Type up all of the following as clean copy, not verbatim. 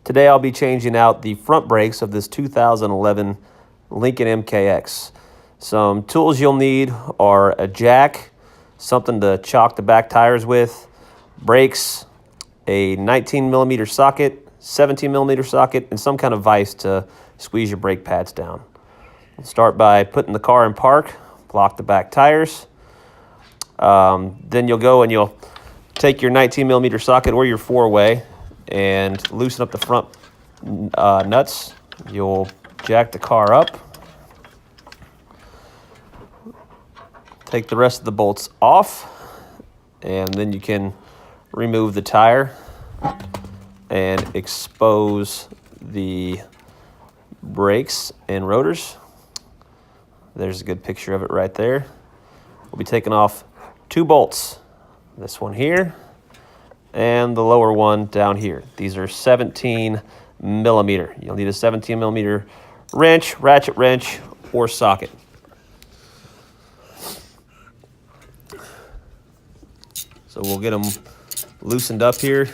Today I'll be changing out the front brakes of this 2011 Lincoln MKX. Some tools you'll need are a jack, something to chock the back tires with, brakes, a 19mm socket, 17mm socket, and some kind of vise to squeeze your brake pads down. We'll start by putting the car in park, block the back tires. Then you'll go and you'll take your 19mm socket or your 4-way and loosen up the front nuts. You'll jack the car up. Take the rest of the bolts off, and then you can remove the tire and expose the brakes and rotors. There's a good picture of it right there. We'll be taking off 2 bolts, this one here and the lower one down here. These are 17mm. You'll need a 17mm wrench, ratchet wrench, or socket. So we'll get them loosened up here.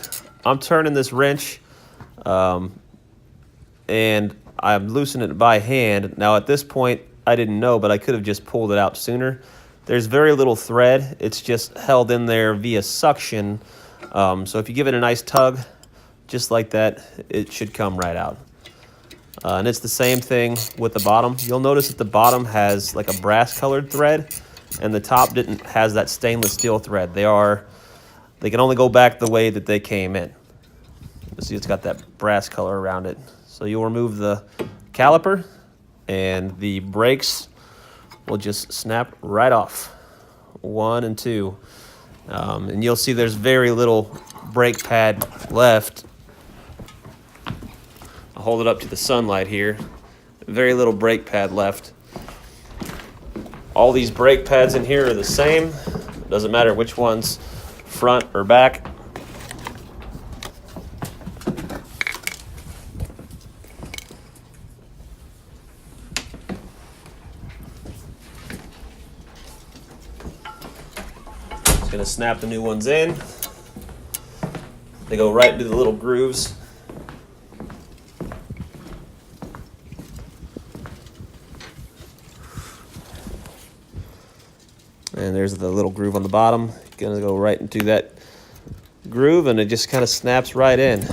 I'm turning this wrench and I'm loosening it by hand. Now at this point, I didn't know, but I could have just pulled it out sooner. There's very little thread. It's just held in there via suction. So if you give it a nice tug, just like that, it should come right out. And it's the same thing with the bottom. You'll notice that the bottom has like a brass colored thread and the top has that stainless steel thread. They can only go back the way that they came in. You see it's got that brass color around it. So you'll remove the caliper and the brakes will just snap right off. 1 and 2. And you'll see there's very little brake pad left. I'll hold it up to the sunlight here. Very little brake pad left. All these brake pads in here are the same. Doesn't matter which one's front or back. Gonna snap the new ones in. They go right into the little grooves. And there's the little groove on the bottom. Gonna go right into that groove and it just kind of snaps right in.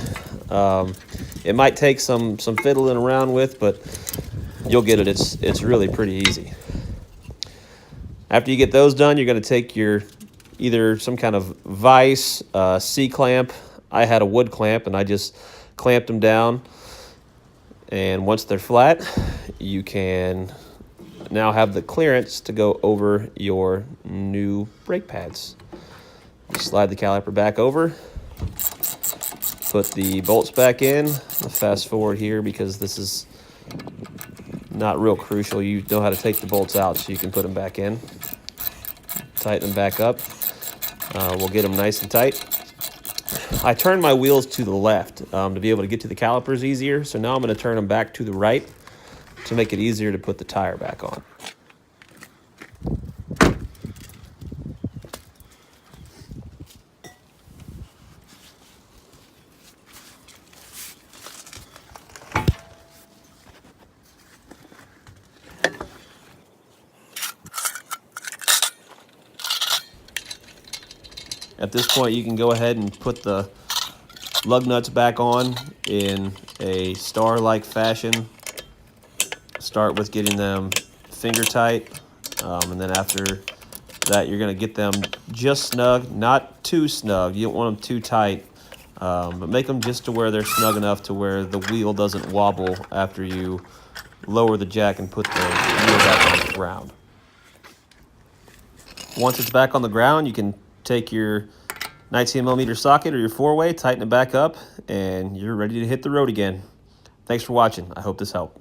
It might take some fiddling around with, but you'll get it. It's really pretty easy. After you get those done, you're gonna take your either some kind of vise, C-clamp. I had a wood clamp and I just clamped them down. And once they're flat, you can now have the clearance to go over your new brake pads. You slide the caliper back over, put the bolts back in. I'll fast forward here because this is not real crucial. You know how to take the bolts out so you can put them back in. Tighten them back up. We'll get them nice and tight. I turned my wheels to the left to be able to get to the calipers easier. So now I'm going to turn them back to the right to make it easier to put the tire back on. At this point, you can go ahead and put the lug nuts back on in a star-like fashion. Start with getting them finger tight, and then after that, you're going to get them just snug, not too snug. You don't want them too tight, but make them just to where they're snug enough to where the wheel doesn't wobble after you lower the jack and put the wheel back on the ground. Once it's back on the ground, you can take your 19mm socket or your 4-way, tighten it back up, and you're ready to hit the road again. Thanks for watching. I hope this helped.